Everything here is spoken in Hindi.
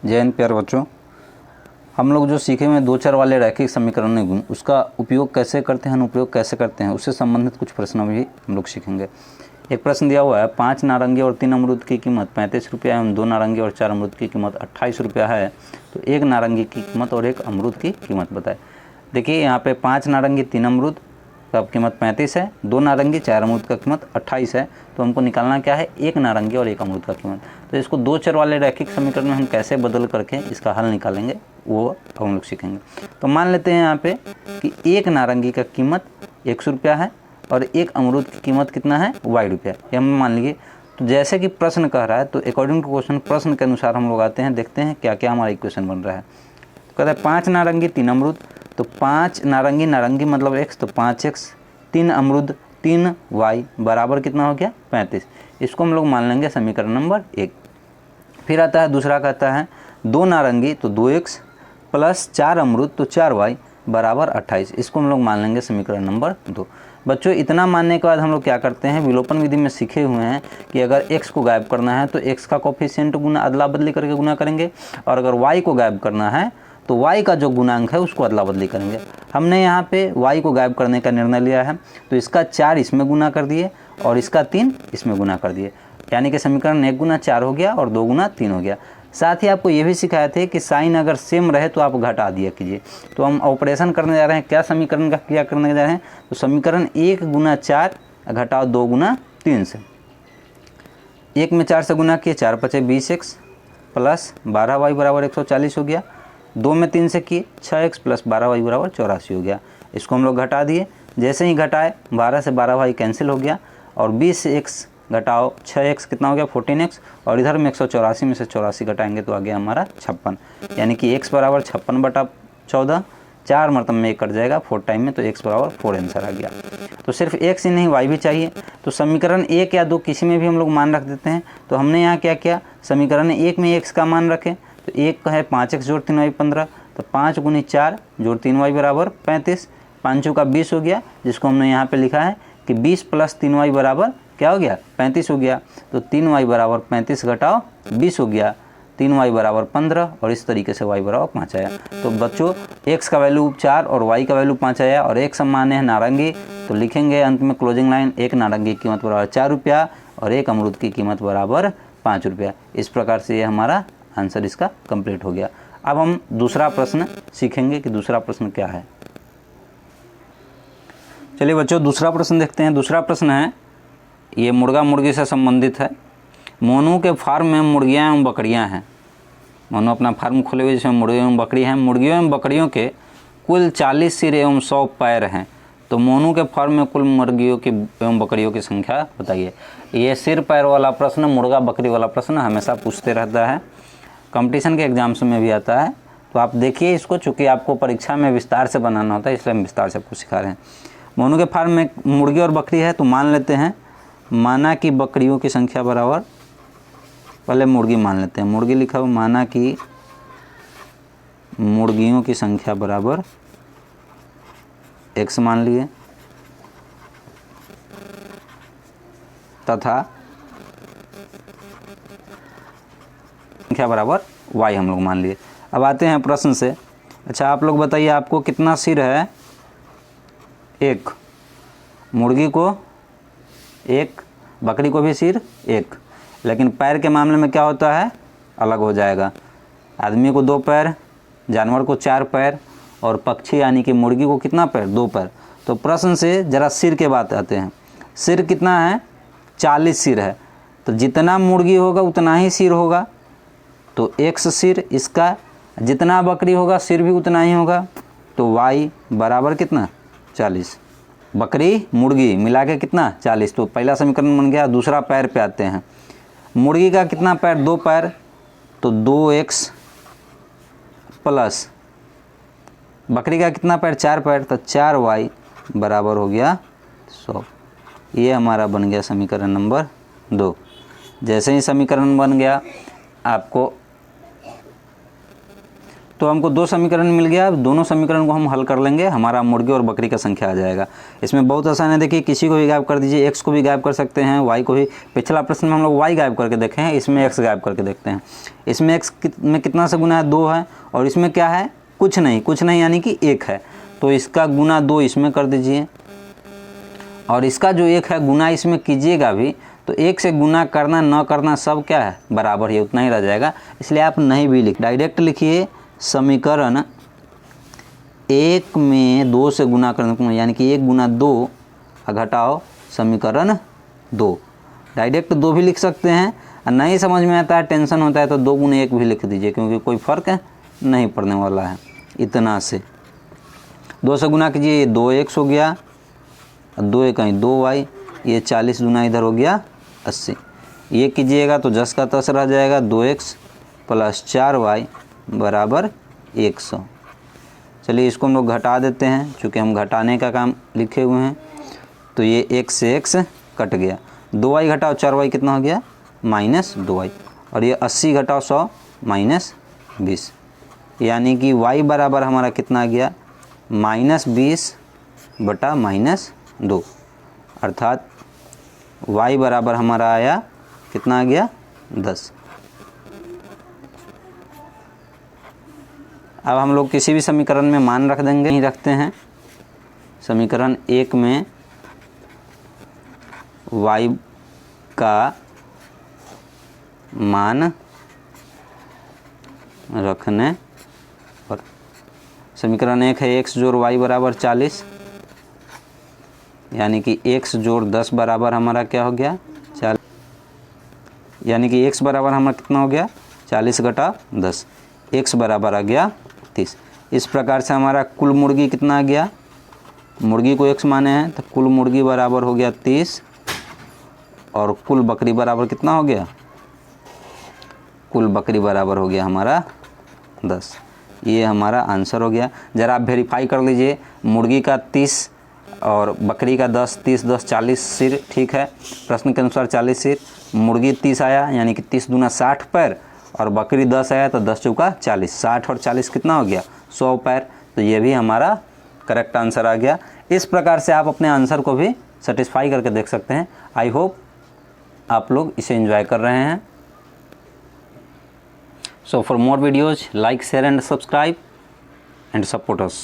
जय हिंद प्यारे बच्चों। हम लोग जो सीखे हुए दो चर वाले रैखिक समीकरण गुण उसका उपयोग कैसे करते हैं, अनुप्रयोग कैसे करते हैं, उससे संबंधित कुछ प्रश्न भी हम लोग सीखेंगे। एक प्रश्न दिया हुआ है, 5 नारंगी और 3 अमरूद की कीमत 35 रुपया एवं 2 नारंगी और 4 अमरूद की कीमत 28 रुपया है, तो एक नारंगी की कीमत और एक अमरूद की कीमत बताए। देखिए यहाँ पे 5 नारंगी 3 अमरूद का कीमत 35 है, 2 नारंगी 4 अमरूद का कीमत 28 है, तो हमको निकालना क्या है, एक नारंगी और एक अमरूद का कीमत। तो इसको दो चर वाले रैखिक समीकरण में हम कैसे बदल करके इसका हल निकालेंगे वो अब हम लोग सीखेंगे। तो मान लेते हैं यहाँ पे कि एक नारंगी का कीमत 100 रुपया है और एक अमरूद की कीमत कितना है, y रुपया, ये हम मान लीजिए। तो जैसे कि प्रश्न कह रहा है तो अकॉर्डिंग टू क्वेश्चन प्रश्न के अनुसार हम लोग आते हैं, देखते हैं क्या क्या हमारा इक्वेशन बन रहा है। तो कहता है 5 नारंगी 3 अमरूद, तो 5 नारंगी, नारंगी मतलब x, तो 5x, 3 अमरूद 3y बराबर कितना हो गया 35। इसको हम लोग मान लेंगे समीकरण नंबर 1। फिर आता है दूसरा, कहता है 2 नारंगी तो 2x प्लस 4 अमरूद तो 4y बराबर 28। इसको हम लोग मान लेंगे समीकरण नंबर 2। बच्चों इतना मानने के बाद हम लोग क्या करते हैं, विलोपन विधि में सीखे हुए हैं कि अगर x को गायब करना है तो x का कोफिशिएंट गुना अदला बदली करके गुना करेंगे, और अगर y को गायब करना है तो y का जो गुणांक है उसको अदला बदली करेंगे। हमने यहाँ पे y को गायब करने का निर्णय लिया है, तो इसका 4 इसमें गुना कर दिए और इसका 3 इसमें गुना कर दिए, यानी कि समीकरण 1 गुना 4 हो गया और 2 गुना 3 हो गया। साथ ही आपको ये भी सिखाए थे कि साइन अगर सेम रहे तो आप घटा दिया कीजिए। तो हम ऑपरेशन करने जा रहे हैं, क्या समीकरण का क्रिया करने जा रहे हैं, तो समीकरण 1 गुना 4 घटाओ 2 गुना 3 से। 1 में 4 से गुना किए, 4 पचे 20x प्लस 12y बराबर 140 हो गया। 2 में 3 से किए, 6x प्लस 12y बराबर 84 हो गया। इसको हम लोग घटा दिए, जैसे ही घटाए 12 से 12y कैंसिल हो गया और 20x घटाओ 6x कितना हो गया 14x, और इधर में 184 में से 84 घटाएंगे तो आ गया हमारा 56, यानी कि x बराबर 56/14। 4 मतलब में 1 कट जाएगा 4 टाइम में, तो x बराबर 4 आंसर आ गया। तो सिर्फ x ही नहीं y भी चाहिए, तो समीकरण 1 या 2 किसी में भी हम लोग मान रख देते हैं। तो हमने यहाँ क्या किया, समीकरण 1 में x का मान रखें, तो 1 है 5x जोड़ 3y 15, तो 5 गुनी 4 जोड़ 3y बराबर 35, 5 का 20 हो गया, जिसको हमने यहाँ पे लिखा है कि 20 प्लस 3y बराबर क्या हो गया 35 हो गया। तो 3y बराबर 35 घटाओ 20 हो गया, 3y बराबर 15, और इस तरीके से y बराबर 5 आया। तो बच्चों x का वैल्यू 4 और y का वैल्यू 5 आया, और एक सम्मान है नारंगी, तो लिखेंगे अंत में क्लोजिंग लाइन, एक नारंगी की कीमत बराबर 4 रुपया और एक अमरूद की कीमत बराबर 5 रुपया। इस प्रकार से ये हमारा आंसर इसका कंप्लीट हो गया। अब हम दूसरा प्रश्न सीखेंगे कि दूसरा प्रश्न क्या है। चलिए बच्चों दूसरा प्रश्न देखते हैं। दूसरा प्रश्न है, ये मुर्गा मुर्गी से संबंधित है। मोनू के फार्म में मुर्गियां एवं बकरियां हैं। मोनू अपना फार्म खोले हुए जिसमें मुर्गी एवं बकरी हैं। मुर्गियों एवं बकरियों के कुल 40 सिर एवं 100 पैर हैं, तो मोनू के फार्म में कुल मुर्गियों की एवं बकरियों की संख्या बताइए। ये सिर पैर वाला प्रश्न, मुर्गा बकरी वाला प्रश्न हमेशा पूछते रहता है, कंपटीशन के एग्जाम्स में भी आता है। तो आप देखिए इसको, चूँकि आपको परीक्षा में विस्तार से बनाना होता है इसलिए हम विस्तार से आपको सिखा रहे हैं। मोनू के फार्म में मुर्गी और बकरी है, तो मान लेते हैं माना कि बकरियों की संख्या बराबर, पहले मुर्गी मान लेते हैं, मुर्गी लिखा हुआ, माना कि मुर्गियों की संख्या बराबर x मान लिए तथा संख्या बराबर y हम लोग मान लिए। अब आते हैं प्रश्न से। अच्छा आप लोग बताइए, आपको कितना सिर है, 1, मुर्गी को 1, बकरी को भी सिर 1, लेकिन पैर के मामले में क्या होता है, अलग हो जाएगा। आदमी को 2 पैर, जानवर को 4 पैर, और पक्षी यानी कि मुर्गी को कितना पैर, 2 पैर। तो प्रश्न से ज़रा सिर के बात आते हैं। सिर कितना है, 40 सिर है, तो जितना मुर्गी होगा उतना ही सिर होगा, तो x सिर इसका, जितना बकरी होगा सिर भी उतना ही होगा, तो y बराबर कितना 40। बकरी मुर्गी मिला के कितना 40, तो पहला समीकरण बन गया। दूसरा पैर पे आते हैं, मुर्गी का कितना पैर, 2 पैर, तो 2x प्लस बकरी का कितना पैर, 4 पैर, तो 4y बराबर हो गया 100। ये हमारा बन गया समीकरण नंबर 2। जैसे ही समीकरण बन गया आपको तो हमको 2 समीकरण मिल गया। अब दोनों समीकरण को हम हल कर लेंगे, हमारा मुर्गी और बकरी का संख्या आ जाएगा। इसमें बहुत आसान है, देखिए किसी को भी गायब कर दीजिए, x को भी गायब कर सकते हैं, y को भी। पिछला प्रश्न में हम लोग y गायब करके देखे हैं, इसमें x गायब करके देखते हैं। इसमें x में कितना से गुना है, 2 है, और इसमें क्या है, कुछ नहीं यानी कि 1 है। तो इसका गुना 2 इसमें कर दीजिए, और इसका जो 1 है गुना इसमें कीजिएगा भी, तो 1 से गुना करना न करना सब क्या है, बराबर ही, उतना ही रह जाएगा। इसलिए आप नहीं भी डायरेक्ट लिखिए समीकरण 1 में 2 से गुना करने, यानी कि 1 गुना 2 घटाओ समीकरण 2। डायरेक्ट 2 भी लिख सकते हैं, और नहीं समझ में आता है, टेंशन होता है, तो 2 गुना 1 भी लिख दीजिए, क्योंकि कोई फ़र्क नहीं पड़ने वाला है इतना से। 2 से गुना कीजिए, ये 2x हो गया, 2 कहीं 2y, ये 40 गुना इधर हो गया 80। ये कीजिएगा तो 10 का 10 रह जाएगा, 2x + 4y बराबर 100। चलिए इसको हम लोग घटा देते हैं, चूँकि हम घटाने का काम लिखे हुए हैं। तो ये x से x कट गया, 2y घटाओ 4y कितना हो गया, -2y, और ये 80 घटाओ 100 -20, यानी कि y बराबर हमारा कितना आ गया, -20 बटा -2, अर्थात y बराबर हमारा आया कितना आ गया, 10। अब हम लोग किसी भी समीकरण में मान रख देंगे, नहीं रखते हैं। समीकरण 1 में y का मान रखने पर, समीकरण 1 है x जोड़ y बराबर 40, यानी कि x जोड़ 10 बराबर हमारा क्या हो गया, 40, यानी कि x बराबर हमारा कितना हो गया, 40 घटा 10, x बराबर आ गया 30। इस प्रकार से हमारा कुल मुर्गी कितना आ गया, मुर्गी को x माने हैं, तो कुल मुर्गी बराबर हो गया 30, और कुल बकरी बराबर कितना हो गया, कुल बकरी बराबर हो गया हमारा 10। ये हमारा आंसर हो गया। ज़रा आप वेरीफाई कर लीजिए, मुर्गी का 30 और बकरी का 10, 30 10 40 सिर, ठीक है, प्रश्न के अनुसार 40 सिर। मुर्गी 30 आया, यानी कि 30 दूना 60 पैर, और बकरी 10 आया, तो 10 चौका 40, 60 और 40 कितना हो गया, 100 पैर। तो ये भी हमारा करेक्ट आंसर आ गया। इस प्रकार से आप अपने आंसर को भी सेटिस्फाई करके देख सकते हैं। आई होप आप लोग इसे एंजॉय कर रहे हैं। So for more videos, like, share and subscribe and support us.